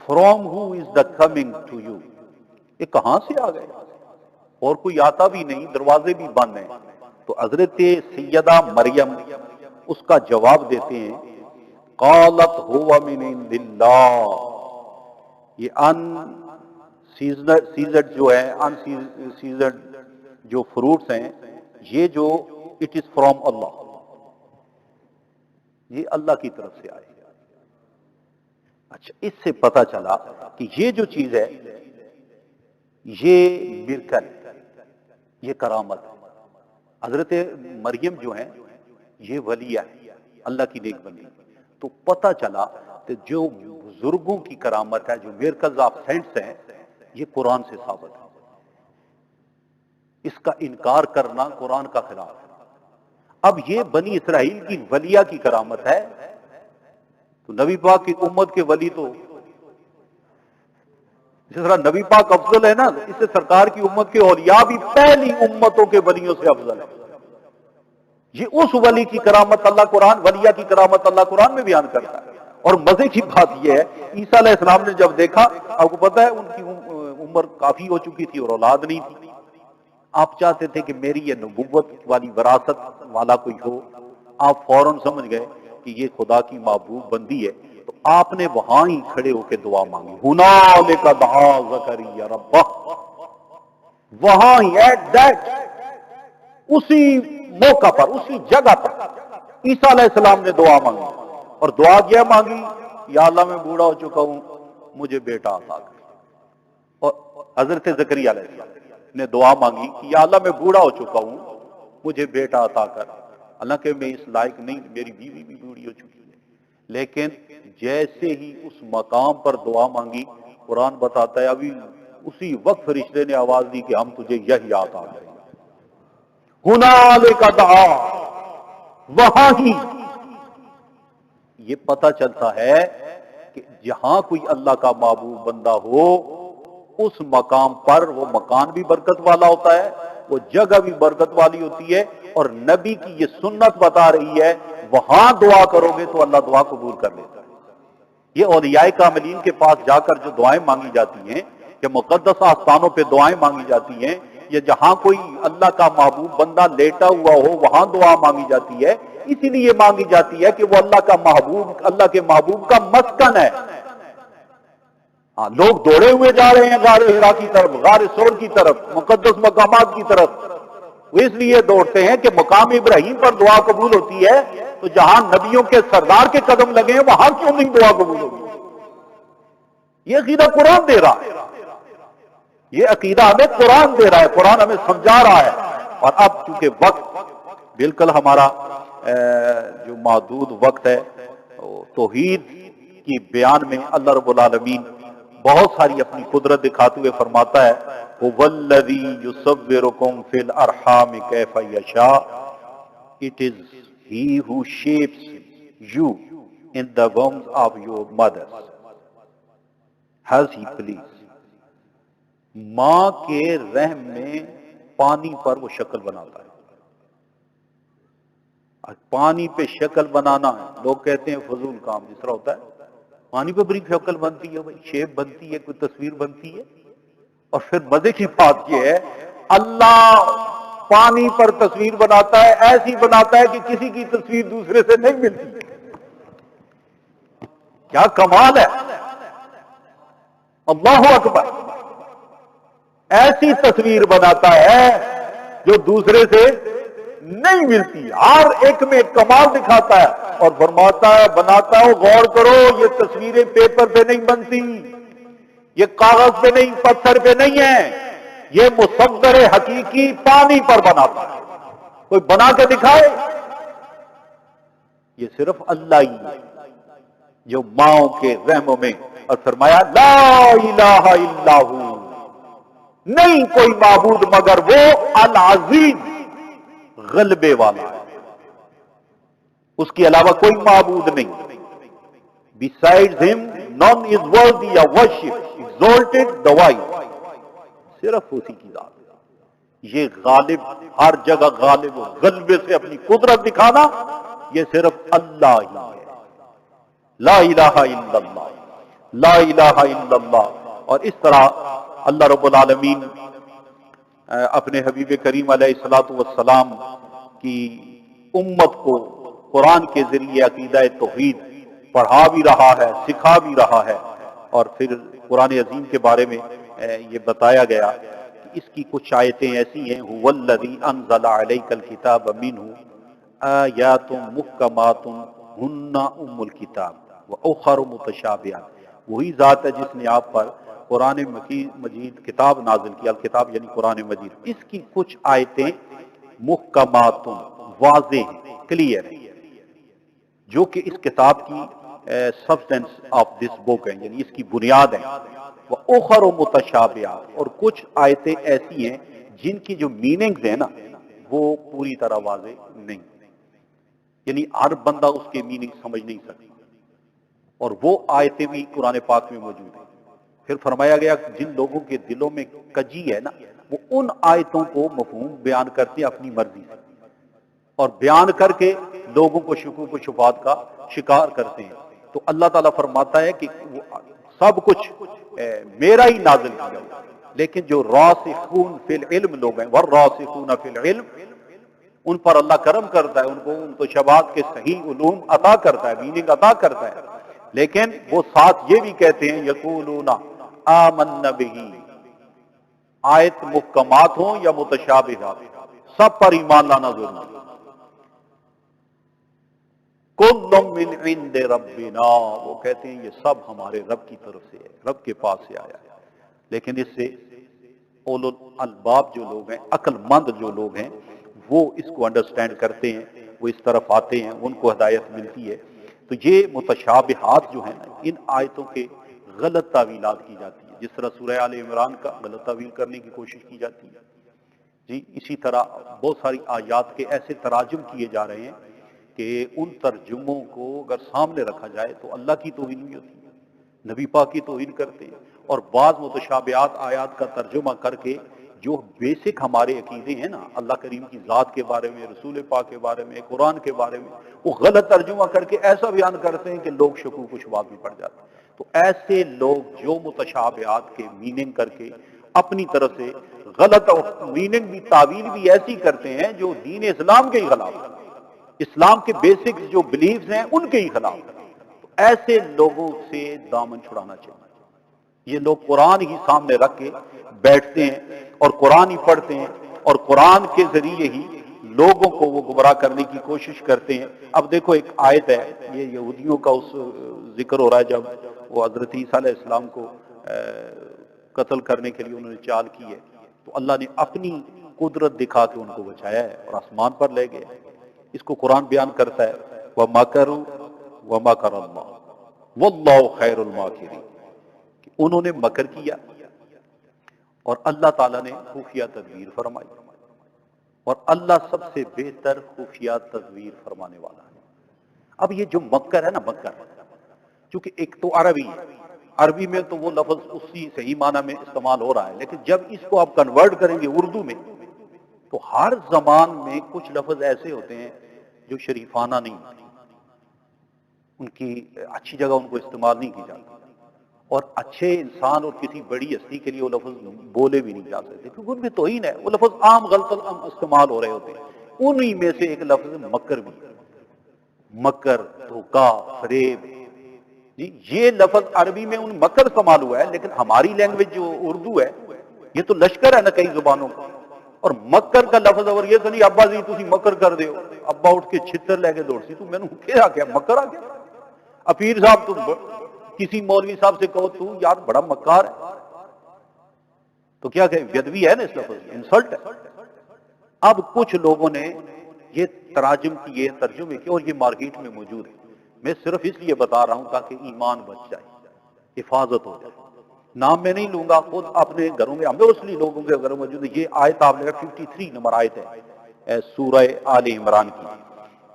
from who is the coming to you, یہ کہاں سے آ گئے؟ اور کوئی آتا بھی نہیں، دروازے بھی بند ہیں۔ تو حضرت سیدہ مریم اس کا جواب دیتے ہیں، قالت هو من عند اللہ، یہ ان سیزڈ جو ہے، ان سیزڈ جو فروٹس ہیں، یہ جو اٹ از فرام اللہ، یہ اللہ کی طرف سے آئے۔ اچھا، اس سے پتہ چلا کہ یہ جو چیز ہے یہ مرکل، یہ کرامت ہے۔ حضرت مریم جو ہیں یہ ولی ہے، اللہ کی نیک بندی، تو پتہ چلا کہ جو بزرگوں کی کرامت ہے، جو میرکلز آف سینٹس ہیں، یہ قرآن سے ثابت ہے۔ اس کا انکار کرنا قرآن کا خلاف ہے۔ اب یہ بنی اسرائیل کی ولیہ کی کرامت ہے، تو نبی پاک کی امت کے ولی تو جس طرح نبی پاک افضل ہے نا، اس سے سرکار کی امت کے اولیاء بھی پہلی امتوں کے ولیوں سے افضل ہے۔ یہ اس ولی کی کرامت اللہ قرآن، ولیہ کی کرامت اللہ قرآن میں بیان کرتا ہے۔ اور مزے کی بات یہ ہے، عیسیٰ علیہ السلام نے جب دیکھا، آپ کو پتہ ہے ان کی عمر کافی ہو چکی تھی اور اولاد نہیں تھی، آپ چاہتے تھے کہ میری یہ نبوت والی وراثت والا کوئی ہو، آپ فوراً سمجھ گئے کہ یہ خدا کی محبوب بندی ہے، تو آپ نے وہاں ہی کھڑے ہو کے دعا مانگی، ہنالک دعا زکریا ربہ، وہاں ہی ایٹ دیٹ، اسی موقع پر، اسی جگہ پر عیسیٰ علیہ السلام نے دعا مانگی، اور دعا کیا مانگی، یا اللہ میں بوڑھا ہو چکا ہوں، مجھے بیٹا عطا کر۔ اور حضرت زکریا علیہ السلام نے دعا مانگی کہ یا اللہ میں بوڑھا ہو چکا ہوں، مجھے بیٹا عطا کر، حالانکہ میں اس لائق نہیں، میری بیوی بھی بوڑھی ہو چکی ہے، لیکن جیسے ہی اس مقام پر دعا مانگی، قرآن بتاتا ہے ابھی اسی وقت فرشتے نے آواز دی کہ ہم تجھے یہی عطا کریں گے۔ ہنالک دعا، وہاں ہی یہ پتہ چلتا ہے کہ جہاں کوئی اللہ کا محبوب بندہ ہو، اس مقام پر وہ مکان بھی برکت والا ہوتا ہے، وہ جگہ بھی برکت والی ہوتی ہے، اور نبی کی یہ سنت بتا رہی ہے وہاں دعا کرو گے تو اللہ دعا قبول کر لیتا ہے۔ یہ اولیاء کاملین کے پاس جا کر جو دعائیں مانگی جاتی ہیں، یا مقدس آستانوں پہ دعائیں مانگی جاتی ہیں، یا جہاں کوئی اللہ کا محبوب بندہ لیٹا ہوا ہو وہاں دعا مانگی جاتی ہے، اسی لیے مانگی جاتی ہے کہ وہ اللہ کا محبوب، اللہ کے محبوب کا مسکن ہے۔ لوگ دوڑے ہوئے جا رہے ہیں غار حرا کی طرف، غار سور کی طرف، مقدس مقامات کی طرف، وہ اس لیے دوڑتے ہیں کہ مقام ابراہیم پر دعا قبول ہوتی ہے، تو جہاں نبیوں کے سردار کے قدم لگے ہیں وہاں کیوں نہیں دعا قبول ہوگی؟ یہ عقیدہ قرآن دے رہا ہے، یہ عقیدہ ہمیں قرآن دے رہا ہے، قرآن ہمیں سمجھا رہا ہے۔ اور اب چونکہ وقت بالکل ہمارا جو محدود وقت ہے، توحید کی بیان میں اللہ رب العالمین بہت ساری اپنی قدرت دکھاتے ہوئے فرماتا ہے، هو الذی یصورکم فی الارحام کیف یشاء، it is he who shapes you in the wombs of your mother as he please۔ ماں کے رحم میں پانی پر وہ شکل بناتا ہے۔ پانی پہ شکل بنانا ہے، لوگ کہتے ہیں فضول کام، جس طرح ہوتا ہے پانی پہ بڑی شکل بنتی ہے، بھائی شیپ بنتی ہے، کوئی تصویر بنتی ہے۔ اور پھر مزے کی بات یہ ہے، اللہ پانی پر تصویر بناتا ہے، ایسی بناتا ہے کہ کسی کی تصویر دوسرے سے نہیں ملتی۔ کیا کمال ہے، اللہ اکبر، ایسی تصویر بناتا ہے جو دوسرے سے نہیں ملتی، ہر ایک میں کمال دکھاتا ہے، اور فرماتا ہے بناتا ہو، غور کرو، یہ تصویریں پیپر پہ نہیں بنتی، یہ کاغذ پہ نہیں، پتھر پہ نہیں ہیں، یہ مصور حقیقی پانی پر بناتا ہے، کوئی بنا کے دکھائے؟ یہ صرف اللہ ہی ہے جو ماؤں کے رحموں میں، اور فرمایا لا الہ الا ہو، نہیں کوئی معبود مگر وہ العزیز، غلبے والا ہے، اس کے علاوہ کوئی معبود نہیں. Besides him none is worthy of worship, exalted the wise. صرف اسی کی ذات ہے. یہ غالب، ہر جگہ غالب و غلبے سے اپنی قدرت دکھانا، یہ صرف اللہ ہی ہے. لا الہ الا اللہ، لا الہ الا اللہ. اور اس طرح اللہ رب العالمین اپنے حبیب کریم علیہ الصلوۃ والسلام کی امت کو قرآن کے ذریعے عقیدہ توحید پڑھا بھی رہا ہے، سکھا بھی رہا ہے. اور پھر قرآن عظیم کے بارے میں یہ بتایا گیا کہ اس کی کچھ آیتیں ایسی ہیں، هو الذی انزل علیک الکتاب منہ آیات محکمات ہن ام الکتاب واخر متشابہات. وہی ذات ہے جس نے آپ پر قرآن مجید کتاب نازل کیا، الکتاب یعنی قرآن مجید. اس کی کچھ آیتیں محکمات واضح ہیں، کلیئر ہیں، جو کہ اس کتاب کی سبسٹینس آف دس بک ہے، یعنی اس کی بنیاد ہے. وَأُخَرُ مُتَشَابِهَاتٌ، اور کچھ آیتیں ایسی ہیں جن کی جو میننگز ہیں نا وہ پوری طرح واضح نہیں، یعنی ہر بندہ اس کے میننگ سمجھ نہیں سکتا، اور وہ آیتیں بھی قرآن پاک میں موجود ہیں. پھر فرمایا گیا کہ جن لوگوں کے دلوں میں کجی ہے نا وہ ان آیتوں کو مفہوم بیان کرتے ہیں اپنی مرضی سے، اور بیان کر کے لوگوں کو شکوک و شبہات کا شکار کرتے ہیں. تو اللہ تعالیٰ فرماتا ہے کہ سب کچھ میرا ہی نازل کیا ہوا، لیکن جو راسخون فی العلم لوگ ہیں، والراسخون فی العلم، ان پر اللہ کرم کرتا ہے، ان کو ان شبہات کے صحیح علوم عطا کرتا ہے، میننگ عطا کرتا ہے. لیکن وہ ساتھ یہ بھی کہتے ہیں یقولون آمنا بہ، آیت محکمات ہوں یا متشابہات، سب پر ایمان لانا ضروری ہے. کل من عند ربنا، وہ کہتے ہیں یہ سب ہمارے رب کی طرف سے ہے، رب کے پاس سے آیا ہے. لیکن اس سے اولو الالباب جو لوگ ہیں، عقل مند جو لوگ ہیں، وہ اس کو انڈرسٹینڈ کرتے ہیں، وہ اس طرف آتے ہیں، ان کو ہدایت ملتی ہے. تو یہ متشابہات جو ہیں نا، ان آیتوں کے غلط تعویلات کی جاتی ہے، جس طرح سورہ آل عمران کا غلط تعویل کرنے کی کوشش کی جاتی ہے. جی اسی طرح بہت ساری آیات کے ایسے تراجم کیے جا رہے ہیں کہ ان ترجموں کو اگر سامنے رکھا جائے تو اللہ کی توہین بھی ہوتی ہے، نبی پاک کی توہین کرتے ہیں. اور بعض متشابہات آیات کا ترجمہ کر کے جو بیسک ہمارے عقیدے ہیں نا، اللہ کریم کی ذات کے بارے میں، رسول پاک کے بارے میں، قرآن کے بارے میں، وہ غلط ترجمہ کر کے ایسا بیان کرتے ہیں کہ لوگ شکوک و شبہات میں پڑ جاتے ہیں. تو ایسے لوگ جو متشابہات کے میننگ کر کے اپنی طرف سے غلط میننگ بھی، تعویل بھی ایسی کرتے ہیں جو دین اسلام کے ہی خلاف ہے، اسلام کے بیسکس جو بلیفز ہیں ان کے ہی خلاف ہے. تو ایسے لوگوں سے دامن چھڑانا چاہیے. یہ لوگ قرآن ہی سامنے رکھ کے بیٹھتے ہیں اور قرآن ہی پڑھتے ہیں، اور قرآن کے ذریعے ہی لوگوں کو وہ گمراہ کرنے کی کوشش کرتے ہیں. اب دیکھو ایک آیت ہے، یہ یہودیوں کا اس ذکر ہو رہا ہے جب وہ حضرت عیسیٰ علیہ السلام کو قتل کرنے کے لیے انہوں نے چال کی ہے، تو اللہ نے اپنی قدرت دکھا کے ان کو بچایا ہے اور آسمان پر لے گیا. اس کو قرآن بیان کرتا ہے وَمَكَرُوا وَمَكَرَ اللَّهُ وَاللَّهُ خَيْرُ الْمَاكِرِينَ، کہ انہوں نے مکر کیا اور اللہ تعالیٰ نے خفیہ تدبیر فرمائی، اور اللہ سب سے بہتر خفیہ تدبیر فرمانے والا ہے. اب یہ جو مکر ہے نا، مکر چونکہ ایک تو عربی ہے، عربی میں تو وہ لفظ اسی صحیح معنی میں استعمال ہو رہا ہے، لیکن جب اس کو آپ کنورٹ کریں گے اردو میں تو ہر زبان میں کچھ لفظ ایسے ہوتے ہیں جو شریفانہ نہیں ہوتے، ان کی اچھی جگہ ان کو استعمال نہیں کی جاتی، اور اچھے انسان اور کسی بڑی ہستی کے لیے وہ لفظ بولے بھی نہیں جا سکتے کیونکہ ان میں توہین ہے. وہ لفظ عام غلط استعمال ہو رہے ہوتے ہیں. انہی میں سے ایک لفظ مکر بھی ہے، مکر، دھوکہ، فریب. جی یہ لفظ عربی میں ان مکر استعمال ہوا ہے، لیکن ہماری لینگویج جو اردو ہے یہ تو لشکر ہے نا کئی زبانوں کا. اور مکر کا لفظ اور یہ تو نہیں ابا جی تسی مکر کر دیو، ابا اٹھ کے چھتر لے کے دوڑ سی تو میں نے کیا کیا مکر آ گیا. پیر صاحب تو کسی مولوی صاحب سے کہو تو یار بڑا مکار ہے، تو کیا کہ بیدوی ہے نا اس لفظ، انسلٹ ہے۔ اب کچھ لوگوں نے یہ تراجم کیے، ترجمے کیے، اور یہ مارکیٹ میں موجود ہے۔ میں صرف اس لیے بتا رہا ہوں تاکہ ایمان بچ جائے، حفاظت ہو جائے۔ نام میں نہیں لوں گا، خود اپنے گھروں میں موسٹلی لوگوں کے گھروں میں موجود ہے۔ یہ آیت آپ نے 53 نمبر آیت ہے سورہ آل عمران کی۔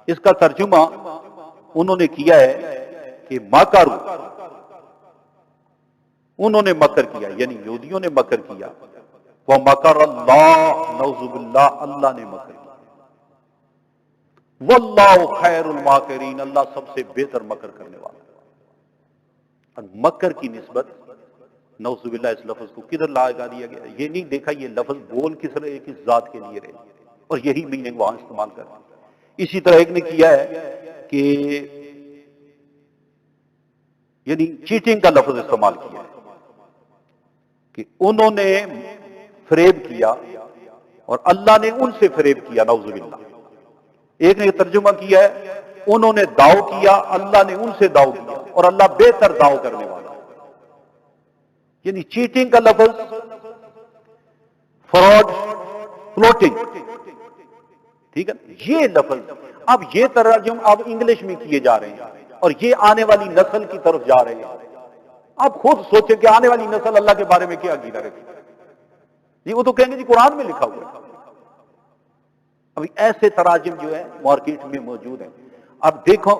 اس کا ترجمہ انہوں نے کیا ہے کہ مکروا، انہوں نے مکر کیا، یعنی یہودیوں نے مکر کیا۔ وَمَكَرَ اللَّهُ، نعوذ باللہ، اللہ نے مکر کیا۔ وَاللَّهُ خَيْرُ الْمَاكِرِينَ، اللہ سب سے بہتر مکر کرنے والا ہے۔ اور مکر کی نسبت نعوذ باللہ اس لفظ کو کدھر لگا دیا گیا؟ یہ نہیں دیکھا یہ لفظ بول کس رہے، کس ذات کے لیے رہے، اور یہی میننگ وہاں استعمال کر رہے ہیں۔ اسی طرح ایک نے کیا ہے کہ یعنی چیٹنگ کا لفظ استعمال کیا ہے کہ انہوں نے فریب کیا اور اللہ نے ان سے فریب کیا، نعوذ باللہ۔ ایک نے ترجمہ کیا ہے انہوں نے دعو کیا، اللہ نے ان سے دعو کیا، اور اللہ بہتر دعو کرنے والا۔ یعنی چیٹنگ کا لفظ، فراڈ، فلوٹنگ، ٹھیک ہے، یہ لفظ اب یہ ترجم اب انگلش میں کیے جا رہے ہیں، اور یہ آنے والی نسل کی طرف جا رہے ہیں۔ آپ خود سوچیں کہ آنے والی نسل اللہ کے بارے میں کیا عقیدہ رکھے گی؟ جی وہ تو کہیں گے جی قرآن میں لکھا ہوا ہے۔ ابھی ایسے تراجم جو ہے مارکیٹ میں موجود ہیں۔ اب دیکھو،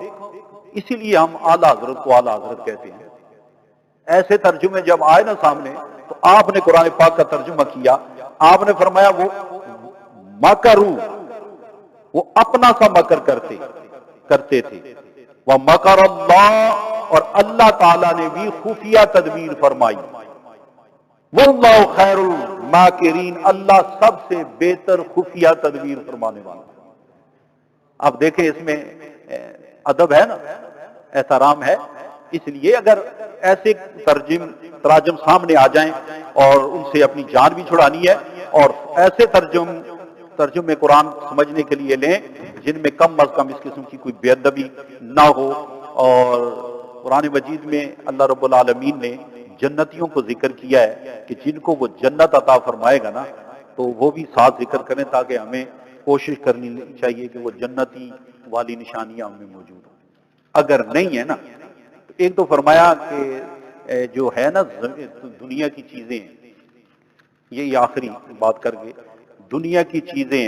اسی لیے ہم اعلیٰ حضرت کو اعلیٰ حضرت کہتے ہیں۔ ایسے ترجمے جب آئے نا سامنے تو آپ نے قرآن پاک کا ترجمہ کیا، آپ نے فرمایا وہ مکرو، وہ اپنا سا مکر کرتے تھے۔ وَمَكَرَ اللَّهُ، اور اللہ تعالیٰ نے بھی خفیہ تدبیر فرمائی۔ وَاللَّهُ خَيْرُ الْمَاكِرِينَ، اللہ سب سے بہتر خفیہ تدبیر فرمانے والا۔ اب دیکھیں اس میں ادب ہے نا، احترام ہے۔ اس لیے اگر ایسے تراجم سامنے آ جائیں اور ان سے اپنی جان بھی چھڑانی ہے، اور ایسے ترجمے قرآن سمجھنے کے لیے لیں جن میں کم از کم اس قسم کی کوئی بے ادبی نہ ہو۔ اور قرآن مجید میں اللہ رب العالمین نے جنتیوں کو ذکر کیا ہے کہ جن کو وہ جنت عطا فرمائے گا نا، تو وہ بھی ساتھ ذکر کریں تاکہ ہمیں کوشش کرنی چاہیے کہ وہ جنتی والی نشانیاں ہمیں موجود ہوں۔ اگر نہیں ہے نا، ایک تو فرمایا کہ جو ہے نا دنیا کی چیزیں، یہ آخری بات کر کے، دنیا کی چیزیں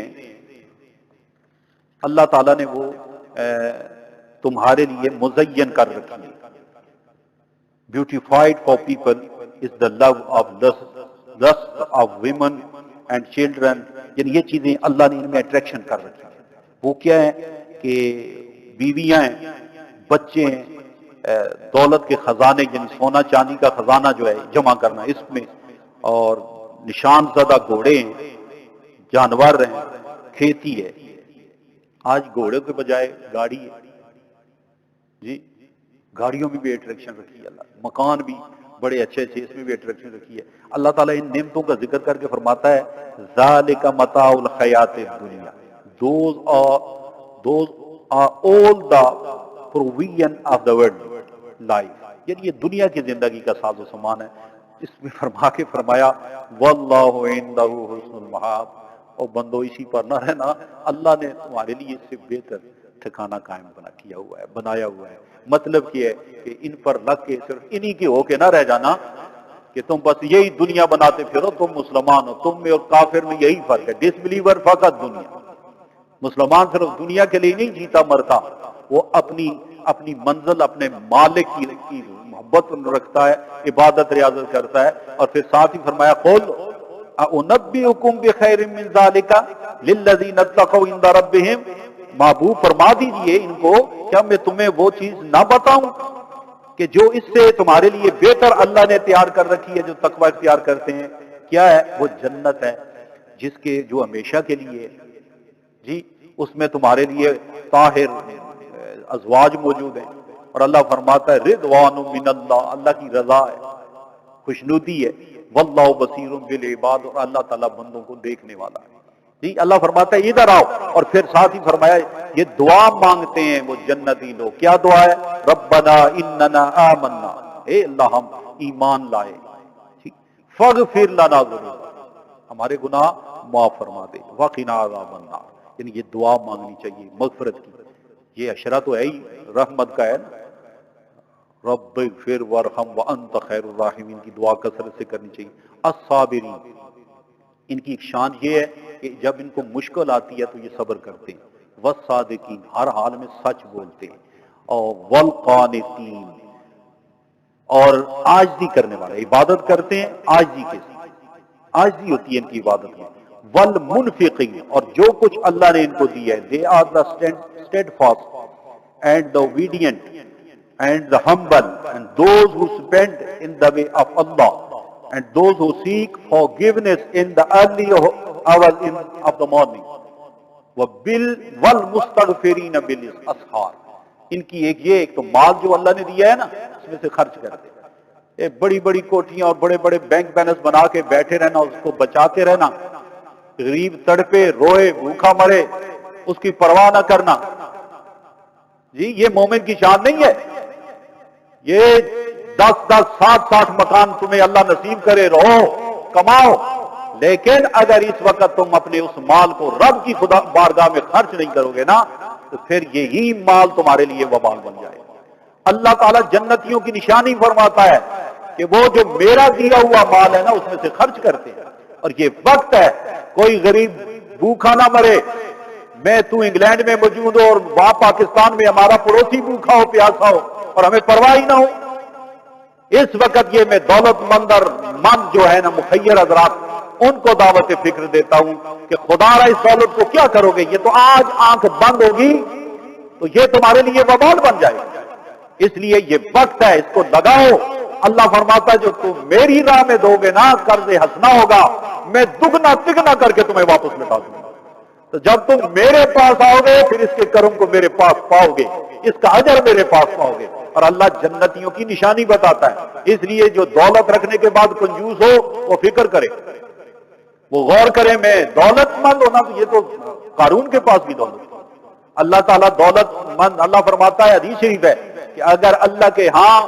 اللہ تعالیٰ نے وہ تمہارے لیے مزین کر رکھی ہیں۔ Beautified for people is the love of lust of women and children, یعنی یہ چیزیں اللہ نے ان میں اٹریکشن کر رکھی ہیں۔ وہ کیا ہے کہ بیویاں ہیں، بچے ہیں، دولت کے خزانے، یعنی سونا چاندی کا خزانہ جو ہے جمع کرنا اس میں، اور نشان زدہ گھوڑے ہیں، جانور ہیں، کھیتی ہے۔ آج گھوڑے کے بجائے گاڑی ہے، جی گاڑیوں میں بھی اٹریکشن رکھی ہے اللہ، مکان بھی بڑے اچھے اچھے، اس میں بھی اٹریکشن رکھی ہے۔ اللہ تعالیٰ ان نعمتوں کا ذکر کر کے فرماتا ہے ذالک متاع الحیات الدنیا، those are all the provision of the world life، یعنی یہ دنیا کی زندگی کا ساز و سامان ہے۔ اس میں فرما کے فرمایا واللہ عندہ حسن المآب، اور بندو اسی پر نہ رہنا، اللہ نے تمہارے لیے اس سے بہتر ٹھکانہ قائم بنایا ہوا ہے۔ مطلب یہ ہے کہ ان پر لگ کے صرف انہی کے ہو کے نہ رہ جانا کہ تم بس یہی دنیا بناتے پھرو، تم مسلمان ہو، تم میں اور کافر میں یہی فرق ہے، ڈس بلیور فقط دنیا۔ مسلمان صرف دنیا کے لیے نہیں جیتا مرتا، وہ اپنی منزل اپنے مالک کی محبت رکھتا ہے، عبادت ریاضت کرتا ہے۔ اور پھر ساتھ ہی فرمایا قل اُنبئکم بخیر من ذالک للذین اتقوا عند ربہم، محبوب فرما دیجئے ان کو کیا میں تمہیں وہ چیز نہ بتاؤں کہ جو اس سے تمہارے لیے بہتر اللہ نے تیار کر رکھی ہے، جو تقوی اختیار کرتے ہیں۔ کیا ہے وہ؟ جنت ہے، جس کے جو ہمیشہ کے لیے، جی اس میں تمہارے لیے طاہر ازواج موجود ہیں، اور اللہ فرماتا ہے رضوان من اللہ، اللہ کی رضا ہے، خوشنودی ہے، واللہ بصیر بالعباد، اور اللہ تعالیٰ بندوں کو دیکھنے والا ہے۔ جی اللہ فرماتا ہے ادھر آؤ، اور پھر ساتھ ہی فرمایا یہ دعا مانگتے ہیں وہ جنتی لوگ۔ کیا دعا ہے؟ ربنا اننا آمنا، اے اللہ ہم ایمان لائے، فاغفر لنا ذنوبنا، ہمارے گناہ معاف فرما دے، وقنا عذاب النار، یعنی یہ دعا مانگنی چاہیے مغفرت کی. یہ اشرا تو ہے ہی رحمت کا ہے نا، رب اغفر وارحم وانت خیر الراحمین کی دعا کثرت سے کرنی چاہیے. الصابرین، ان کی ایک شان یہ ہے کہ جب ان کو مشکل آتی ہے تو یہ صبر کرتے ہیں. والصادقین، ہر حال میں سچ بولتے ہیں. اور والقانتین، اور عاجزی کرنے والے، عبادت کرتے ہیں عاجزی کے ساتھ، عاجزی ہوتی ہے ان کی عبادت میں. والمنفقین، اور جو کچھ اللہ نے ان کو دیا ہے، they are the steadfast and the obedient and the humble and those who spend in the way of Allah and those who seek forgiveness in the early hours of the morning والمستغفرین بالاسحار. ان کی ایک تو مال جو اللہ نے دیا ہے نا اس میں سے خرچ کرتے ہیں. ایک بڑی بڑی کوٹھیاں اور بڑے بڑے بینک بیلنس بنا کے بیٹھے رہنا، اس کو بچاتے رہنا، غریب تڑپے روئے بھوکا مرے اس کی پرواہ نہ کرنا. جی یہ مومن کی شان نہیں ہے. یہ 10 60 مکان تمہیں اللہ نصیب کرے، رہو کماؤ، لیکن اگر اس وقت تم اپنے اس مال کو رب کی خدا بارگاہ میں خرچ نہیں کرو گے نا تو پھر یہی مال تمہارے لیے وبال بن جائے. اللہ تعالیٰ جنتیوں کی نشانی فرماتا ہے کہ وہ جو میرا دیا ہوا مال ہے نا اس میں سے خرچ کرتے ہیں. اور یہ وقت ہے کوئی غریب بھوکا نہ مرے. میں تو انگلینڈ میں موجود ہو اور وہاں پاکستان میں ہمارا پڑوسی بھوکا ہو پیاسا ہو اور ہمیں پرواہ ہی نہ ہو. اس وقت یہ میں دولت مند اور مند جو ہے نا مخیر حضرات ان کو دعوت فکر دیتا ہوں کہ خدا را اس دولت کو کیا کرو گے؟ یہ تو آج آنکھ بند ہوگی تو یہ تمہارے لیے وبال بن جائے گا. اس لیے یہ وقت ہے، اس کو لگاؤ. اللہ فرماتا ہے جو تم میری راہ میں دو گے نا قرض ہنسنا ہوگا، میں دگنا تگنا کر کے تمہیں واپس لوٹا دوں گا. تو جب تم میرے پاس آؤ گے پھر اس کے کرم کو میرے پاس پاؤ گے، اس کا اجر میرے پاس پاؤ گے. اور اللہ جنتیوں کی نشانی بتاتا ہے. اس لیے جو دولت رکھنے کے بعد کنجوس ہو وہ فکر کرے، وہ غور کرے میں دولت مند ہونا. تو یہ تو قارون کے پاس بھی دولت. اللہ تعالیٰ دولت مند، اللہ فرماتا ہے حدیث شریف ہے کہ اگر اللہ کے ہاں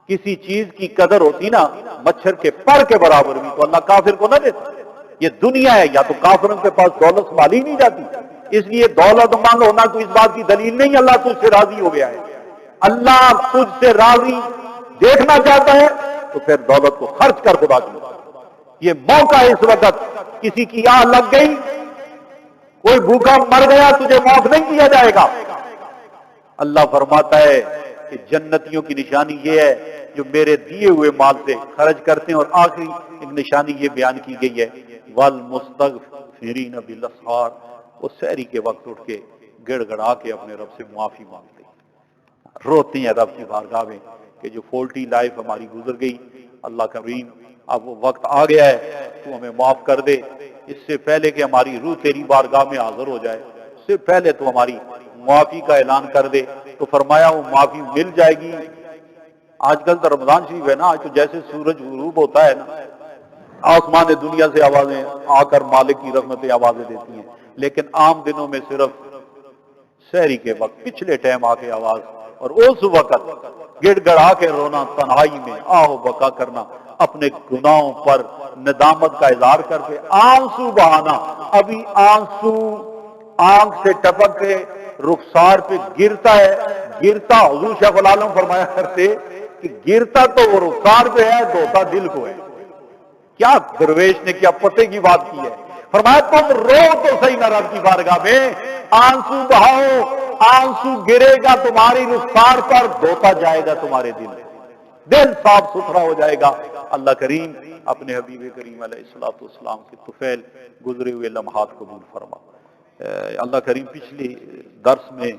کسی چیز کی قدر ہوتی نا مچھر کے پر کے برابر بھی تو اللہ کافر کو نہ دیتا. یہ دنیا ہے، یا تو کافروں کے پاس دولت سنبھالی نہیں جاتی. اس لیے دولت مند ہونا کوئی اس بات کی دلیل نہیں اللہ تجھ سے راضی ہو گیا ہے. اللہ تجھ سے راضی دیکھنا چاہتا ہے تو پھر دولت کو خرچ کر خدا کی. یہ موقع اس وقت کسی کی آہ لگ گئی، کوئی بھوکا مر گیا، تجھے معاف نہیں کیا جائے گا. اللہ فرماتا ہے کہ جنتیوں کی نشانی یہ ہے جو میرے دیے ہوئے مال سے خرچ کرتے ہیں. اور آخری ایک نشانی یہ بیان کی گئی ہے والمستغفرین بالاسحار، وہ سحری کے وقت اٹھ کے گڑ گڑا کے اپنے رب سے معافی مانگتے ہیں، روتے ہیں رب کی بارگاہ میں کہ جو فولٹی لائف ہماری گزر گئی، اللہ کریم اب وہ وقت آ گیا ہے تو ہمیں معاف کر دے. اس سے پہلے کہ ہماری روح تیری بارگاہ میں حاضر ہو جائے اس سے پہلے تو ہماری معافی کا اعلان کر دے. تو فرمایا وہ معافی مل جائے گی. آج کل تو رمضان شریف ہے نا، آج تو جیسے سورج غروب ہوتا ہے نا آسمان دنیا سے آوازیں آ کر مالک کی رحمتیں آوازیں دیتی ہیں، لیکن عام دنوں میں صرف سحری کے وقت پچھلے ٹائم آ کے آواز، اور اس وقت گڑ گڑا کے رونا، تنہائی میں آہ بکا کرنا، اپنے گناہوں پر ندامت کا اظہار کر کے آنسو بہانا. ابھی آنسو آنکھ سے ٹپک کے رخسار پہ گرتا ہے، گرتا حضور شیخ العالم فرمایا کرتے کہ گرتا تو وہ رخسار پہ ہے، دھوتا دل کو ہے. کیا درویش نے کیا پتے کی بات کی ہے. فرمایا تم رو تو صحیح نہ رب کی بارگاہ میں، آنسو بہاؤ، آنسو گرے گا تمہاری رخسار پر، دھوتا جائے گا تمہارے دل صاف ستھرا ہو جائے گا. اللہ کریم اپنے حبیب کریم علیہ الصلوۃ والسلام کے طفیل گزرے ہوئے لمحات قبول فرما. اللہ کریم پچھلی درس میں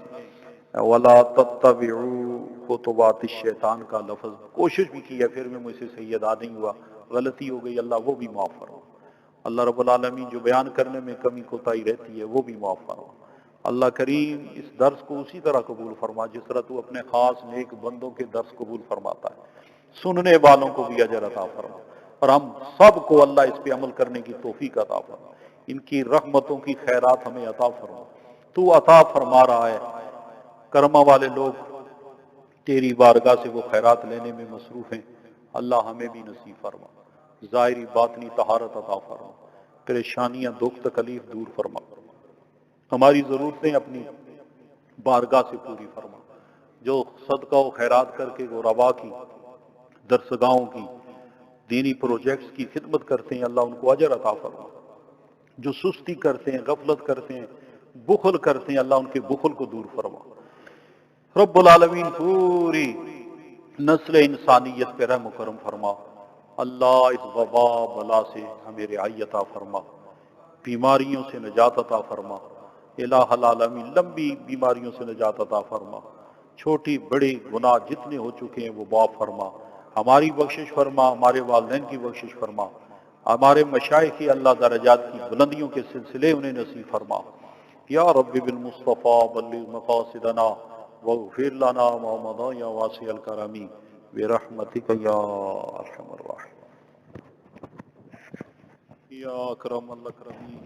وَلَا تَتَّبِعُوا خُطُوَاتِ الشیطان کا لفظ کوشش بھی کی ہے، پھر میں مجھ سے صحیح ادا نہیں ہوا، غلطی ہو گئی، اللہ وہ بھی معاف فرما. اللہ رب العالمین جو بیان کرنے میں کمی کوتاہی رہتی ہے وہ بھی معاف فرما. اللہ کریم اس درس کو اسی طرح قبول فرما جس طرح تو اپنے خاص نیک بندوں کے درس قبول فرماتا ہے. سننے والوں کو بھی اجر عطا فرما اور ہم سب کو اللہ اس پہ عمل کرنے کی توفیق عطا فرما. ان کی رحمتوں کی خیرات ہمیں عطا فرما. تو عطا فرما رہا ہے، کرما والے لوگ تیری بارگاہ سے وہ خیرات لینے میں مصروف ہیں. اللہ ہمیں بھی نصیب فرما. ظاہری باطنی طہارت عطا فرما، پریشانیاں دکھ تکلیف دور فرما، ہماری ضرورتیں اپنی بارگاہ سے پوری فرما، جو صدقہ و خیرات کر کے غربا کی، درسگاہوں کی، دینی پروجیکٹس کی خدمت کرتے ہیں، اللہ ان کو اجر عطا فرما، جو سستی کرتے ہیں، غفلت کرتے ہیں، بخل کرتے ہیں، اللہ ان کے بخل کو دور فرما۔ رب العالمین پوری نسل انسانیت پہ رحم و کرم فرما، اللہ اس وبا بلا سے ہمیں رعائی عطا فرما، بیماریوں سے نجات عطا فرما، الہ العالمین لمبی بیماریوں سے نجات عطا فرما، چھوٹی بڑی گناہ جتنے ہو چکے ہیں وہ معاف فرما، ہماری بخشش فرما، ہمارے والدین کی بخشش فرما، ہمارے مشائخ کی اللہ درجات کی بلندیوں کے سلسلے انہیں نصیب فرما۔ یا رب بالمصطفیٰ بلغ مقاصدنا واغفر لنا ما مضى یا واسع الکرم برحمتک یا ارحم الراحمین یا اکرم الاکرمین۔